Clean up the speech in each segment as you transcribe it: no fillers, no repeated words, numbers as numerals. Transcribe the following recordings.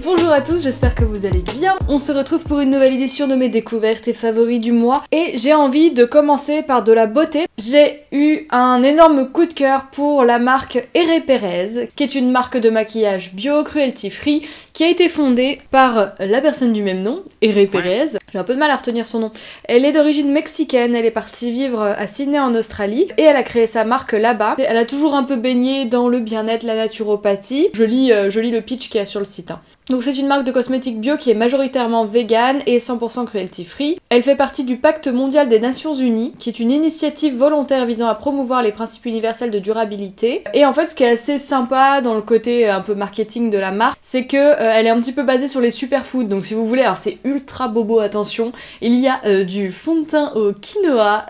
Bonjour à tous, j'espère que vous allez bien. On se retrouve pour une nouvelle édition de mes découvertes et favoris du mois. Et j'ai envie de commencer par de la beauté. J'ai eu un énorme coup de cœur pour la marque Ere Perez, qui est une marque de maquillage bio, cruelty free, qui a été fondée par la personne du même nom, Ere Perez. J'ai un peu de mal à retenir son nom. Elle est d'origine mexicaine, elle est partie vivre à Sydney en Australie, et elle a créé sa marque là-bas. Elle a toujours un peu baigné dans le bien-être, la naturopathie. Je lis le pitch qu'il y a sur le site. Donc c'est une marque de cosmétiques bio qui est majoritairement vegan et 100% cruelty free. Elle fait partie du Pacte mondial des Nations Unies, qui est une initiative volontaire visant à promouvoir les principes universels de durabilité. Et en fait, ce qui est assez sympa dans le côté un peu marketing de la marque, c'est que elle est un petit peu basée sur les superfoods. Donc si vous voulez, alors c'est ultra bobo, attention, il y a du fond de teint au quinoa,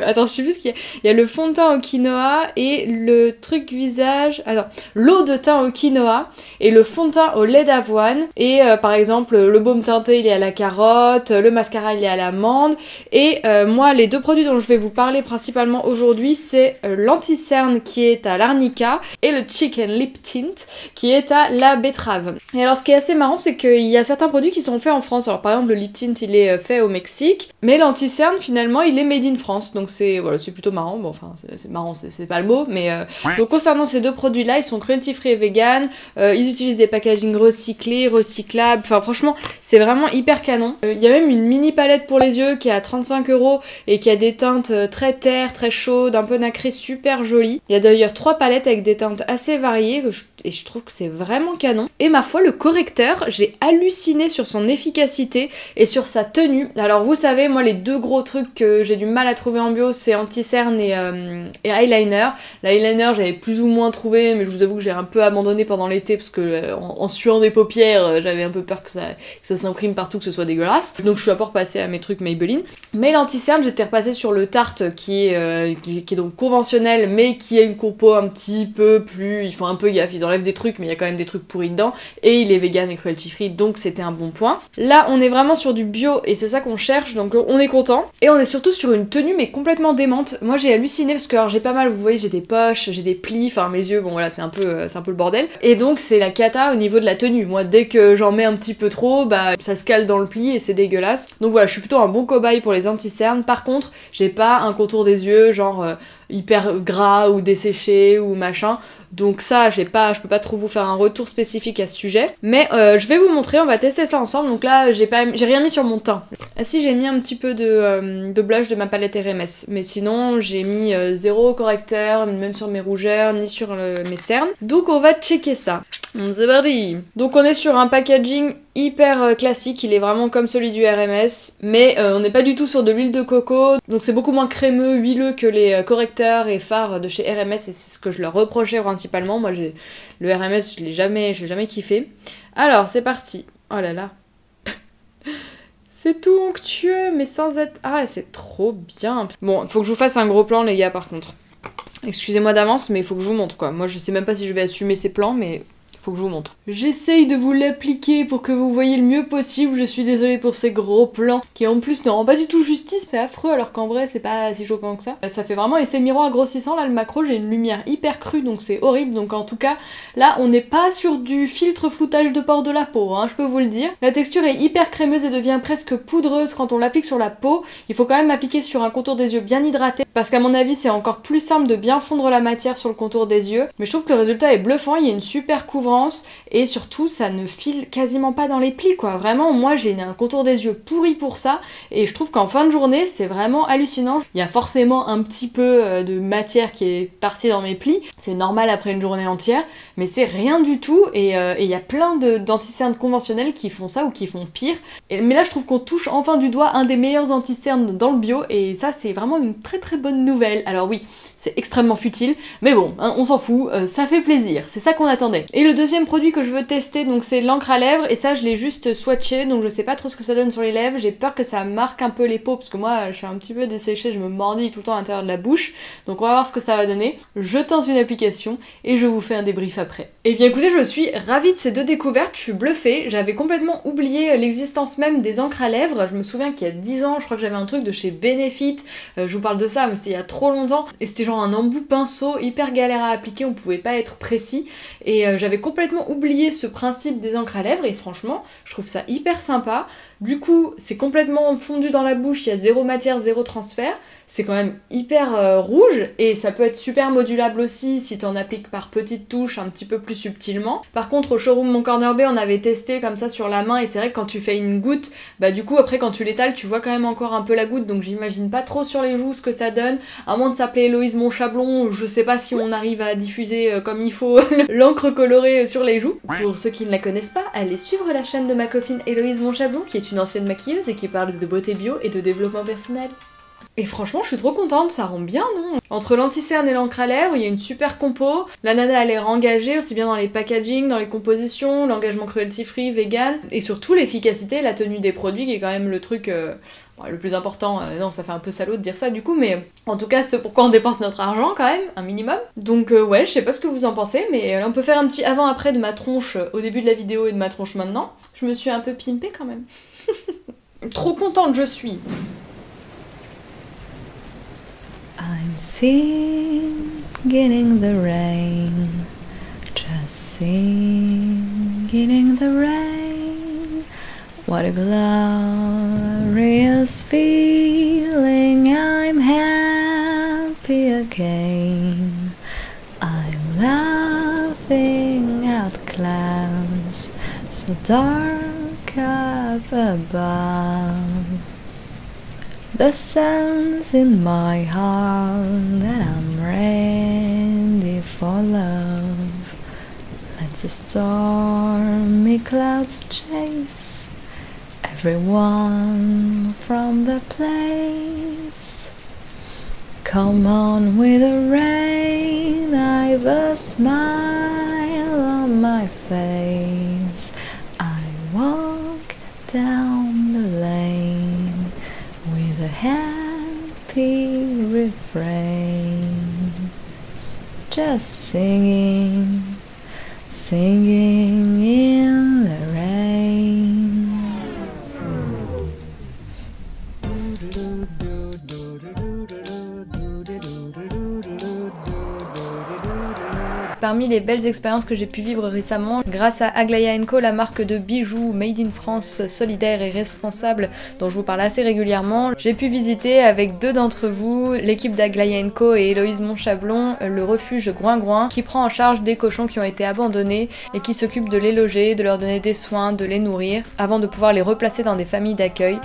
attends, je sais plus ce qu'il y a. Il y a le fond de teint au quinoa et le truc visage, attends, l'eau de teint au quinoa et le fond de teint au lait d'avoine. Et par exemple le baume teinté il est à la carotte, le mascara il est à l'amande, et moi les deux produits dont je vais vous parler principalement aujourd'hui, c'est l'anti-cerne qui est à l'arnica et le chicken lip tint qui est à la betterave. Et alors ce qui est assez marrant, c'est qu'il y a certains produits qui sont faits en France. Alors par exemple le lip tint il est fait au Mexique, mais l'anti-cerne finalement il est made in France, donc c'est voilà, c'est plutôt marrant. Bon enfin c'est marrant, c'est pas le mot, mais donc concernant ces deux produits là, ils sont cruelty free et vegan, ils utilisent des packaging recyclables, enfin franchement c'est vraiment hyper canon. Il y a même une mini palette pour les yeux qui est à 35 € et qui a des teintes très terre, très chaudes, un peu nacrées, super jolies. Il y a d'ailleurs 3 palettes avec des teintes assez variées et je trouve que c'est vraiment canon. Et ma foi, le correcteur, j'ai halluciné sur son efficacité et sur sa tenue. Alors vous savez, moi les deux gros trucs que j'ai du mal à trouver en bio, c'est anti-cerne et eyeliner. L'eyeliner j'avais plus ou moins trouvé, mais je vous avoue que j'ai un peu abandonné pendant l'été parce que en suant des paupières, j'avais un peu peur que ça s'imprime partout, que ce soit dégueulasse. Donc je suis d'abord passée à mes trucs Maybelline. Mais l'anti-cerne, j'étais repassée sur le Tarte qui est donc conventionnel, mais qui a une compo un petit peu plus... Ils font un peu gaffe, ils enlèvent des trucs, mais il y a quand même des trucs pourris dedans. Et il est vegan et cruelty free, donc c'était un bon point. Là, on est vraiment sur du bio et c'est ça qu'on cherche, donc on est content. Et on est surtout sur une tenue mais complètement démente. Moi j'ai halluciné parce que alors j'ai pas mal, vous voyez, j'ai des poches, j'ai des plis, enfin mes yeux, bon voilà, c'est un peu le bordel. Et donc c'est la cata au niveau de la tenue. Moi dès que j'en mets un petit peu trop, bah ça se cale dans le pli et c'est dégueulasse. Donc voilà, je suis plutôt un bon cobaye pour les anti-cernes. Par contre, j'ai pas un contour des yeux genre hyper gras ou desséché ou machin. Donc ça, je peux pas trop vous faire un retour spécifique à ce sujet. Mais je vais vous montrer, on va tester ça ensemble. Donc là, j'ai rien mis sur mon teint. Ah si, j'ai mis un petit peu de blush de ma palette RMS. Mais sinon, j'ai mis zéro correcteur, même sur mes rougeurs, ni sur mes cernes. Donc on va checker ça. C'est parti. Donc on est sur un packaging hyper classique, il est vraiment comme celui du RMS, mais on n'est pas du tout sur de l'huile de coco, donc c'est beaucoup moins crémeux, huileux que les correcteurs et fards de chez RMS, et c'est ce que je leur reprochais principalement. Moi le RMS je l'ai jamais kiffé. Alors c'est parti. Oh là là. C'est tout onctueux mais sans être... Ah c'est trop bien. Bon, faut que je vous fasse un gros plan les gars par contre. Excusez-moi d'avance mais il faut que je vous montre quoi. Moi je sais même pas si je vais assumer ces plans mais... faut que je vous montre. J'essaye de vous l'appliquer pour que vous voyez le mieux possible, je suis désolée pour ces gros plans qui en plus ne rendent pas du tout justice, c'est affreux alors qu'en vrai c'est pas si choquant que ça. Ça fait vraiment effet miroir grossissant, là le macro j'ai une lumière hyper crue donc c'est horrible, donc en tout cas là on n'est pas sur du filtre floutage de pores de la peau, hein, je peux vous le dire. La texture est hyper crémeuse et devient presque poudreuse quand on l'applique sur la peau. Il faut quand même appliquer sur un contour des yeux bien hydraté parce qu'à mon avis c'est encore plus simple de bien fondre la matière sur le contour des yeux, mais je trouve que le résultat est bluffant, il y a une super couvrance et surtout ça ne file quasiment pas dans les plis quoi. Vraiment moi j'ai un contour des yeux pourri pour ça et je trouve qu'en fin de journée c'est vraiment hallucinant. Il y a forcément un petit peu de matière qui est partie dans mes plis, c'est normal après une journée entière, mais c'est rien du tout et il y a plein d'anti-cernes conventionnels qui font ça ou qui font pire. Mais là je trouve qu'on touche enfin du doigt un des meilleurs anti-cernes dans le bio et ça c'est vraiment une très très bonne nouvelle. Alors oui, c'est extrêmement futile, mais bon, hein, on s'en fout, ça fait plaisir, c'est ça qu'on attendait. Et le deuxième produit que je veux tester, donc c'est l'encre à lèvres, et ça je l'ai juste swatché, donc je sais pas trop ce que ça donne sur les lèvres, j'ai peur que ça marque un peu les peaux, parce que moi je suis un petit peu desséchée, je me mordis tout le temps à l'intérieur de la bouche, donc on va voir ce que ça va donner. Je tente une application, et je vous fais un débrief après. Et bien écoutez, je suis ravie de ces deux découvertes, je suis bluffée, j'avais complètement oublié l'existence même des encres à lèvres, je me souviens qu'il y a 10 ans, je crois que j'avais un truc de chez Benefit, je vous parle de ça, mais c'était il y a trop longtemps, et c'était genre un embout pinceau hyper galère à appliquer, on pouvait pas être précis, et j'avais complètement complètement oublié ce principe des encres à lèvres et franchement, je trouve ça hyper sympa. Du coup, c'est complètement fondu dans la bouche, il y a zéro matière, zéro transfert. C'est quand même hyper rouge et ça peut être super modulable aussi si t'en appliques par petites touches un petit peu plus subtilement. Par contre au showroom Mon Corner Bay on avait testé comme ça sur la main et c'est vrai que quand tu fais une goutte, bah du coup après quand tu l'étales tu vois quand même encore un peu la goutte, donc j'imagine pas trop sur les joues ce que ça donne. À moins de s'appeler Héloïse Monchablon, je sais pas si on arrive à diffuser comme il faut l'encre colorée sur les joues. Pour ceux qui ne la connaissent pas, allez suivre la chaîne de ma copine Héloïse Monchablon qui est une ancienne maquilleuse et qui parle de beauté bio et de développement personnel. Et franchement, je suis trop contente, ça rend bien, non? Entre l'anti-cerne et l'encre à lèvres, il y a une super compo. La nana a l'air engagée, aussi bien dans les packaging, dans les compositions, l'engagement cruelty-free, vegan, et surtout l'efficacité, la tenue des produits, qui est quand même le truc le plus important. Non, ça fait un peu salaud de dire ça du coup, mais en tout cas, c'est pourquoi on dépense notre argent quand même, un minimum. Donc ouais, je sais pas ce que vous en pensez, mais là, on peut faire un petit avant-après de ma tronche au début de la vidéo et de ma tronche maintenant. Je me suis un peu pimpée quand même. Trop contente je suis. I'm singing in the rain, just singing in the rain. What a glorious feeling, I'm happy again. I'm laughing at the clouds, so dark up above. The sun's in my heart and I'm ready for love. Let the stormy clouds chase everyone from the place. Come on with the rain, I've a smile on my face. I walk down the lane with a happy refrain, just singing, singing in the rain. Parmi les belles expériences que j'ai pu vivre récemment, grâce à Aglaïa & Co, la marque de bijoux made in France, solidaire et responsable, dont je vous parle assez régulièrement, j'ai pu visiter avec deux d'entre vous, l'équipe d'Aglaïa & Co et Héloïse Monchablon, le refuge Groin-Groin, qui prend en charge des cochons qui ont été abandonnés et qui s'occupe de les loger, de leur donner des soins, de les nourrir, avant de pouvoir les replacer dans des familles d'accueil.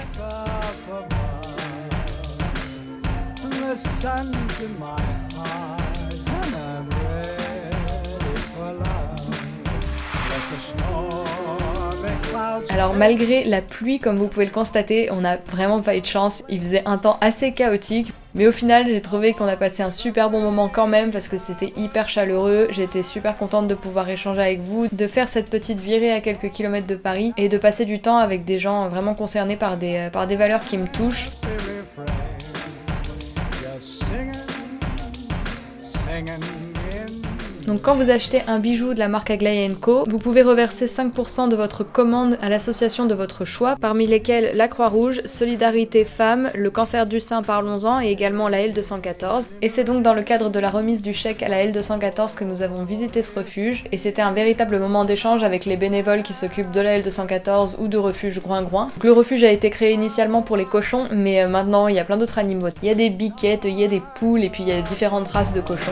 Alors malgré la pluie, comme vous pouvez le constater, on n'a vraiment pas eu de chance, il faisait un temps assez chaotique. Mais au final, j'ai trouvé qu'on a passé un super bon moment quand même parce que c'était hyper chaleureux, j'étais super contente de pouvoir échanger avec vous, de faire cette petite virée à quelques kilomètres de Paris et de passer du temps avec des gens vraiment concernés par des valeurs qui me touchent. Donc quand vous achetez un bijou de la marque Aglaïa & Co, vous pouvez reverser 5% de votre commande à l'association de votre choix, parmi lesquelles la Croix-Rouge, Solidarité Femmes, le cancer du sein Parlons-en et également la L214. Et c'est donc dans le cadre de la remise du chèque à la L214 que nous avons visité ce refuge, et c'était un véritable moment d'échange avec les bénévoles qui s'occupent de la L214 ou du refuge Groin-Groin. Le refuge a été créé initialement pour les cochons, mais maintenant il y a plein d'autres animaux. Il y a des biquettes, il y a des poules et puis il y a différentes races de cochons.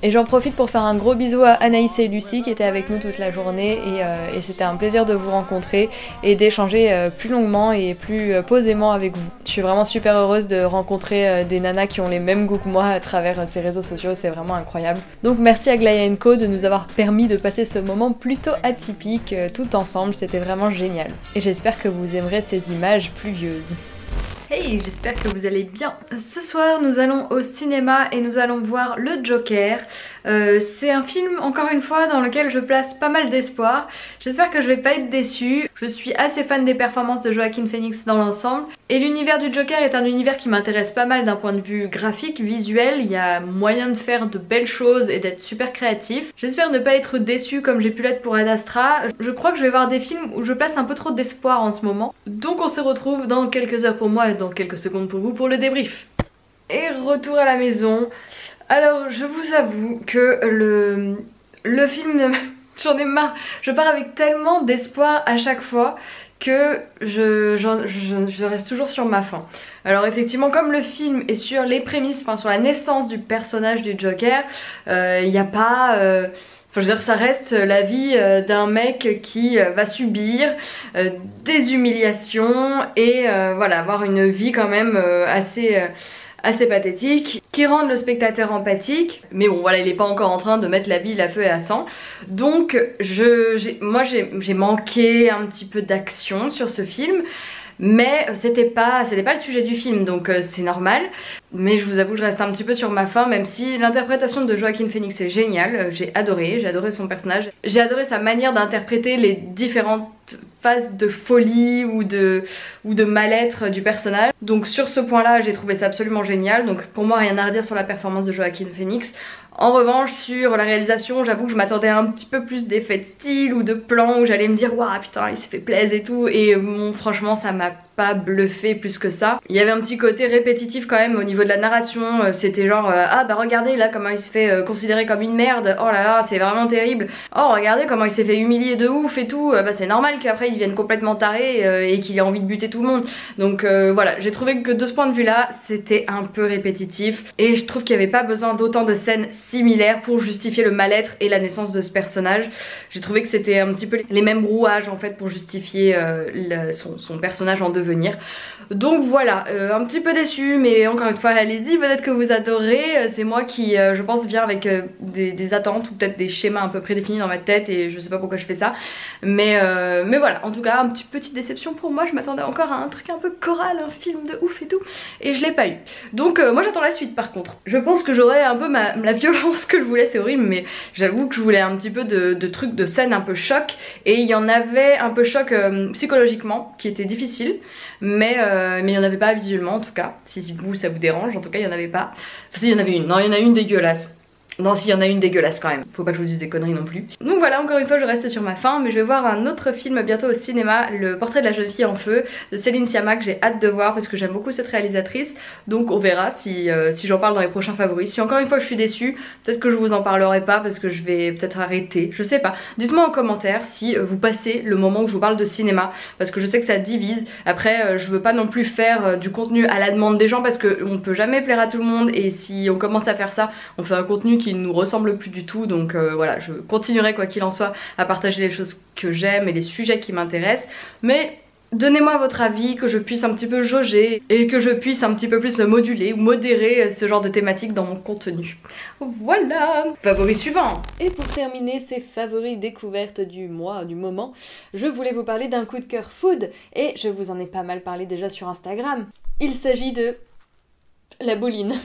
Et j'en profite pour faire un gros bisou à Anaïs et Lucie qui étaient avec nous toute la journée et c'était un plaisir de vous rencontrer et d'échanger plus longuement et plus posément avec vous. Je suis vraiment super heureuse de rencontrer des nanas qui ont les mêmes goûts que moi à travers ces réseaux sociaux, c'est vraiment incroyable. Donc merci à Aglaïa & Co de nous avoir permis de passer ce moment plutôt atypique tout ensemble, c'était vraiment génial. Et j'espère que vous aimerez ces images pluvieuses. Hey, j'espère que vous allez bien. Ce soir nous allons au cinéma et nous allons voir le Joker. C'est un film encore une fois dans lequel je place pas mal d'espoir. J'espère que je vais pas être déçue. Je suis assez fan des performances de Joaquin Phoenix dans l'ensemble. Et l'univers du Joker est un univers qui m'intéresse pas mal d'un point de vue graphique, visuel. Il y a moyen de faire de belles choses et d'être super créatif. J'espère ne pas être déçue comme j'ai pu l'être pour Ad Astra. Je crois que je vais voir des films où je place un peu trop d'espoir en ce moment. Donc on se retrouve dans quelques heures pour moi et dans quelques secondes pour vous pour le débrief. Et retour à la maison. Alors je vous avoue que le film, j'en ai marre. Je pars avec tellement d'espoir à chaque fois que je reste toujours sur ma faim. Alors effectivement, comme le film est sur les prémices, enfin sur la naissance du personnage du Joker, il n'y a pas... Enfin, je veux dire, ça reste la vie d'un mec qui va subir des humiliations et voilà, avoir une vie quand même assez pathétique, qui rendent le spectateur empathique. Mais bon, voilà, il est pas encore en train de mettre la ville à feu et à sang. Donc, moi j'ai manqué un petit peu d'action sur ce film. Mais c'était pas le sujet du film, donc c'est normal. Mais je vous avoue que je reste un petit peu sur ma faim, même si l'interprétation de Joaquin Phoenix est géniale. J'ai adoré son personnage. J'ai adoré sa manière d'interpréter les différentes phases de folie ou de mal-être du personnage. Donc sur ce point là j'ai trouvé ça absolument génial. Donc pour moi rien à redire sur la performance de Joaquin Phoenix. En revanche sur la réalisation, j'avoue que je m'attendais à un petit peu plus d'effets de style ou de plans où j'allais me dire waouh putain il s'est fait plaisir et tout, et bon franchement ça m'a pas bluffé plus que ça. Il y avait un petit côté répétitif quand même au niveau de la narration, c'était genre ah bah regardez là comment il se fait considérer comme une merde, oh là là c'est vraiment terrible, oh regardez comment il s'est fait humilier de ouf et tout, bah c'est normal qu'après il vienne complètement taré et qu'il ait envie de buter tout le monde. Donc voilà, j'ai trouvé que de ce point de vue là c'était un peu répétitif et je trouve qu'il n'y avait pas besoin d'autant de scènes similaires pour justifier le mal-être et la naissance de ce personnage. J'ai trouvé que c'était un petit peu les mêmes rouages en fait pour justifier son personnage en devenir. Donc voilà, un petit peu déçue, mais encore une fois allez-y, peut-être que vous adorez. C'est moi qui je pense viens avec des attentes ou peut-être des schémas un peu prédéfinis dans ma tête et je sais pas pourquoi je fais ça, mais voilà, en tout cas un petite déception pour moi. Je m'attendais encore à un truc un peu choral, un film de ouf et tout, et je l'ai pas eu. Donc moi j'attends la suite par contre. Je pense que j'aurai un peu la violence que je voulais, c'est horrible, mais j'avoue que je voulais un petit peu de trucs, de scènes un peu choc, et il y en avait un peu choc psychologiquement qui était difficile, mais il n'y en avait pas visuellement en tout cas. Si vous ça vous dérange, en tout cas il n'y en avait pas. Enfin, si, il y en avait une, non il y en a une dégueulasse. Non, s'il y en a une dégueulasse quand même, faut pas que je vous dise des conneries non plus. Donc voilà, encore une fois je reste sur ma faim, mais je vais voir un autre film bientôt au cinéma, Le Portrait de la jeune fille en feu de Céline Sciamma, que j'ai hâte de voir parce que j'aime beaucoup cette réalisatrice. Donc on verra si j'en parle dans les prochains favoris. Si encore une fois je suis déçue, peut-être que je vous en parlerai pas parce que je vais peut-être arrêter, je sais pas. Dites-moi en commentaire si vous passez le moment où je vous parle de cinéma, parce que je sais que ça divise. Après je veux pas non plus faire du contenu à la demande des gens parce qu'on peut jamais plaire à tout le monde, et si on commence à faire ça, on fait un contenu qui nous ressemble plus du tout. Donc voilà, je continuerai quoi qu'il en soit à partager les choses que j'aime et les sujets qui m'intéressent, mais donnez-moi votre avis, que je puisse un petit peu jauger et que je puisse un petit peu plus le moduler ou modérer ce genre de thématique dans mon contenu. Voilà, favoris suivant. Et pour terminer ces favoris découvertes du mois, du moment, je voulais vous parler d'un coup de cœur food, et je vous en ai pas mal parlé déjà sur Instagram. Il s'agit de la bouline.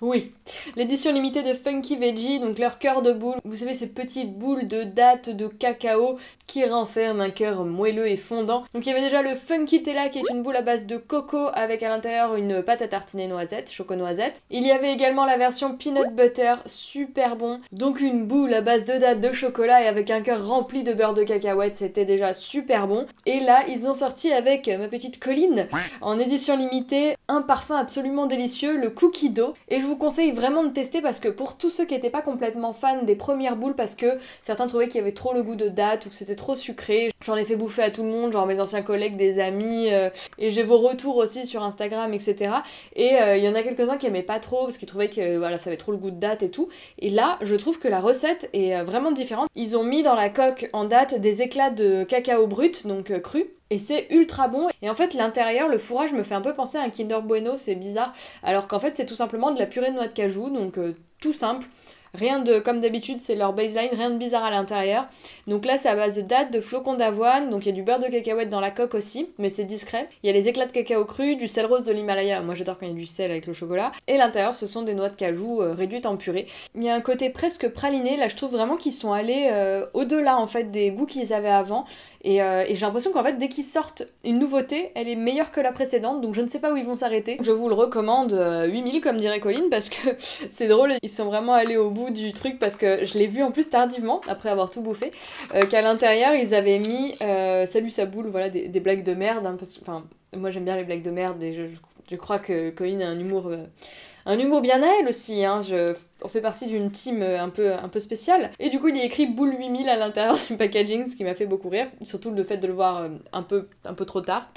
Oui, l'édition limitée de Funky Veggie, donc leur cœur de boule, vous savez ces petites boules de dattes de cacao qui renferment un cœur moelleux et fondant. Donc il y avait déjà le Funky Tella qui est une boule à base de coco avec à l'intérieur une pâte à tartiner noisette, choco-noisette. Il y avait également la version peanut butter, super bon, donc une boule à base de dattes de chocolat et avec un cœur rempli de beurre de cacahuète, c'était déjà super bon. Et là ils ont sorti avec ma petite Colline, en édition limitée, un parfum absolument délicieux, le Cookie Dough, et je vous conseille vraiment de tester parce que pour tous ceux qui n'étaient pas complètement fans des premières boules, parce que certains trouvaient qu'il y avait trop le goût de date ou que c'était trop sucré, j'en ai fait bouffer à tout le monde, genre mes anciens collègues, des amis, et j'ai vos retours aussi sur Instagram, etc. Et il y en a quelques-uns qui aimaient pas trop parce qu'ils trouvaient que voilà, ça avait trop le goût de date et tout. Et là, je trouve que la recette est vraiment différente. Ils ont mis dans la coque en date des éclats de cacao brut, donc cru. Et c'est ultra bon, et en fait l'intérieur, le fourrage me fait un peu penser à un Kinder Bueno, c'est bizarre, alors qu'en fait c'est tout simplement de la purée de noix de cajou, donc tout simple. Rien de, comme d'habitude, c'est leur baseline, rien de bizarre à l'intérieur. Donc là, c'est à base de dattes, de flocons d'avoine, donc il y a du beurre de cacahuète dans la coque aussi, mais c'est discret. Il y a les éclats de cacao cru, du sel rose de l'Himalaya, moi j'adore quand il y a du sel avec le chocolat. Et l'intérieur, ce sont des noix de cajou réduites en purée. Il y a un côté presque praliné, là je trouve vraiment qu'ils sont allés au-delà en fait des goûts qu'ils avaient avant. Et j'ai l'impression qu'en fait, dès qu'ils sortent une nouveauté, elle est meilleure que la précédente, donc je ne sais pas où ils vont s'arrêter. Je vous le recommande 8000 comme dirait Colline, parce que c'est drôle, ils sont vraiment allés au bout du truc, parce que je l'ai vu en plus tardivement, après avoir tout bouffé, qu'à l'intérieur, ils avaient mis salut sa boule, voilà, des blagues de merde, hein, enfin, moi j'aime bien les blagues de merde, et je crois que Colline a un humour bien à elle aussi, hein. On fait partie d'une team un peu spéciale. Et du coup, il y a écrit boule 8000 à l'intérieur du packaging, ce qui m'a fait beaucoup rire. Surtout le fait de le voir un peu trop tard.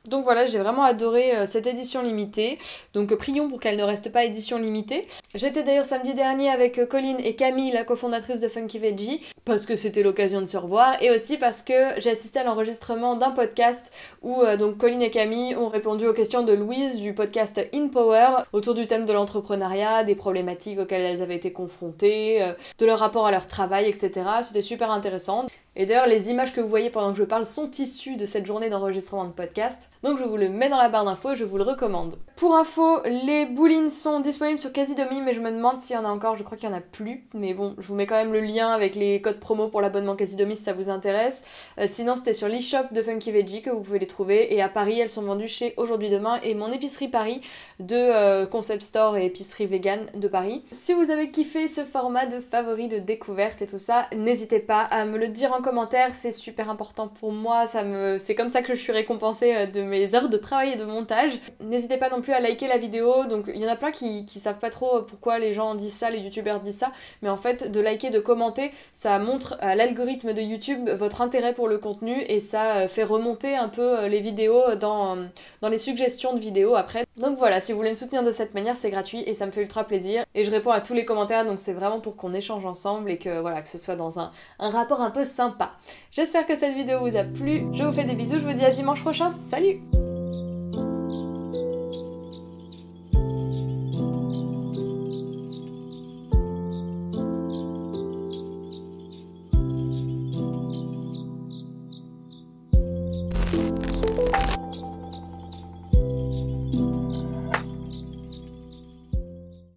Donc voilà, j'ai vraiment adoré cette édition limitée. Donc prions pour qu'elle ne reste pas édition limitée. J'étais d'ailleurs samedi dernier avec Colline et Camille, la cofondatrice de Funky Veggie, parce que c'était l'occasion de se revoir, et aussi parce que j'ai assisté à l'enregistrement d'un podcast où donc Colline et Camille ont répondu aux questions de Louise du podcast In Power autour du thème de l'entrepreneuriat, des problématiques auxquelles elles avaient été confrontées, de leur rapport à leur travail, etc. C'était super intéressant. Et d'ailleurs, les images que vous voyez pendant que je parle sont issues de cette journée d'enregistrement de podcast. Donc je vous le mets dans la barre d'infos, je vous le recommande. Pour info, les boulines sont disponibles sur Casidomi, mais je me demande s'il y en a encore, je crois qu'il n'y en a plus. Mais bon, je vous mets quand même le lien avec les codes promo pour l'abonnement Casidomi si ça vous intéresse. Sinon, c'était sur l'e-shop de Funky Veggie que vous pouvez les trouver. Et à Paris, elles sont vendues chez Aujourd'hui Demain et mon épicerie Paris de Concept Store et épicerie vegan de Paris. Si vous avez kiffé ce format de favoris, de découverte et tout ça, n'hésitez pas à me le dire en commentaire, c'est super important pour moi, c'est comme ça que je suis récompensée de mes heures de travail et de montage. N'hésitez pas non plus à liker la vidéo, donc il y en a plein qui savent pas trop pourquoi les gens disent ça, les youtubeurs disent ça, mais en fait de liker, de commenter, ça montre à l'algorithme de YouTube votre intérêt pour le contenu et ça fait remonter un peu les vidéos dans les suggestions de vidéos après. Donc voilà, si vous voulez me soutenir de cette manière, c'est gratuit et ça me fait ultra plaisir. Et je réponds à tous les commentaires, donc c'est vraiment pour qu'on échange ensemble et que voilà, que ce soit dans un rapport un peu sympa. J'espère que cette vidéo vous a plu, je vous fais des bisous, je vous dis à dimanche prochain, salut!